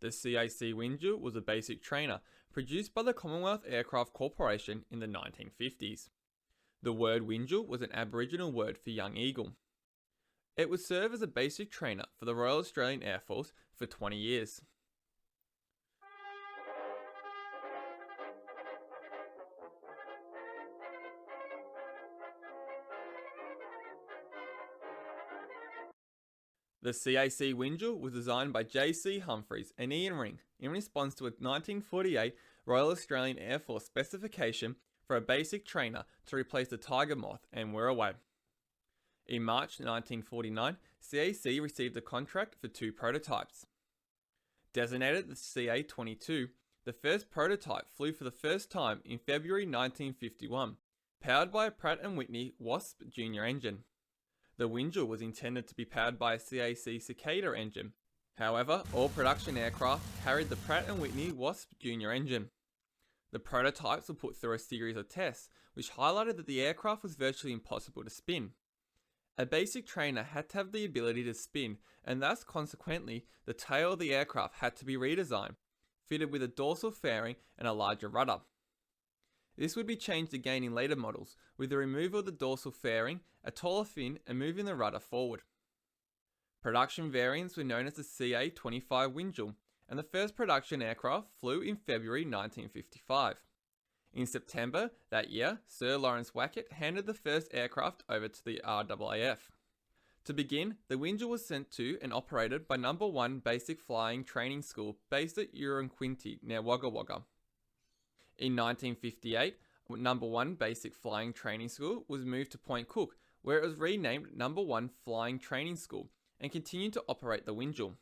The CAC Winjeel was a basic trainer produced by the Commonwealth Aircraft Corporation in the 1950s. The word Winjeel was an Aboriginal word for young eagle. It would serve as a basic trainer for the Royal Australian Air Force for 20 years. The CAC Winjeel was designed by J.C. Humphreys and Ian Ring in response to a 1948 Royal Australian Air Force specification for a basic trainer to replace the Tiger Moth and Wirraway. In March 1949, CAC received a contract for 2 prototypes. Designated the CA-22, the first prototype flew for the first time in February 1951, powered by a Pratt & Whitney Wasp Junior engine. The Winjeel was intended to be powered by a CAC Cicada engine. However, all production aircraft carried the Pratt & Whitney Wasp Junior engine. The prototypes were put through a series of tests, which highlighted that the aircraft was virtually impossible to spin. A basic trainer had to have the ability to spin, and thus consequently, the tail of the aircraft had to be redesigned, fitted with a dorsal fairing and a larger rudder. This would be changed again in later models, with the removal of the dorsal fairing, a taller fin, and moving the rudder forward. Production variants were known as the CA-25 Winjeel, and the first production aircraft flew in February 1955. In September that year, Sir Lawrence Wackett handed the first aircraft over to the RAAF. To begin, the Winjeel was sent to and operated by No. 1 Basic Flying Training School based at Uranquinty near Wagga Wagga. In 1958, No. 1 Basic Flying Training School was moved to Point Cook, where it was renamed No. 1 Flying Training School and continued to operate the Winjeel.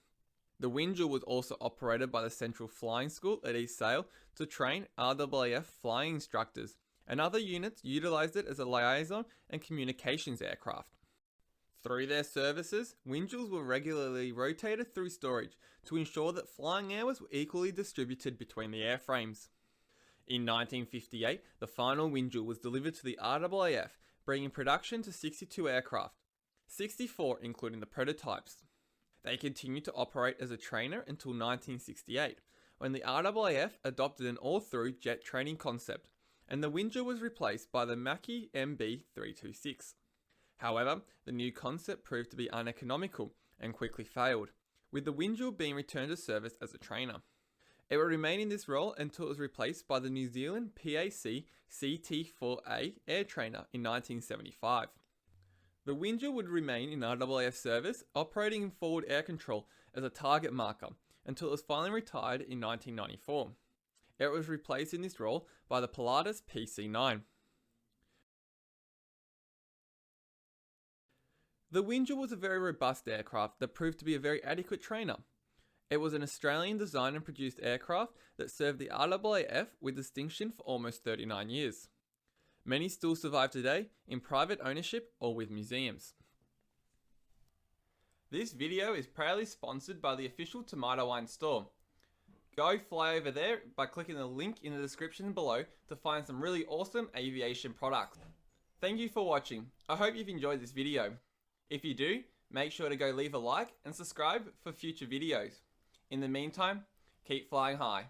The Winjeel was also operated by the Central Flying School at East Sale to train RAAF flying instructors, and other units utilised it as a liaison and communications aircraft. Through their services, Winjeels were regularly rotated through storage to ensure that flying hours were equally distributed between the airframes. In 1958, the final Winjeel was delivered to the RAAF, bringing production to 62 aircraft, 64 including the prototypes. They continued to operate as a trainer until 1968, when the RAAF adopted an all-through jet training concept, and the Winjeel was replaced by the Macchi MB326. However, the new concept proved to be uneconomical and quickly failed, with the Winjeel being returned to service as a trainer. It would remain in this role until it was replaced by the New Zealand PAC CT-4A air trainer in 1975. The Winjeel would remain in RAAF service, operating in forward air control as a target marker until it was finally retired in 1994. It was replaced in this role by the Pilatus PC-9. The Winjeel was a very robust aircraft that proved to be a very adequate trainer. It was an Australian designed and produced aircraft that served the RAAF with distinction for almost 39 years. Many still survive today in private ownership or with museums. This video is proudly sponsored by the official Tomato Wine store. Go fly over there by clicking the link in the description below to find some really awesome aviation products. Thank you for watching. I hope you've enjoyed this video. If you do, make sure to go leave a like and subscribe for future videos. In the meantime, keep flying high.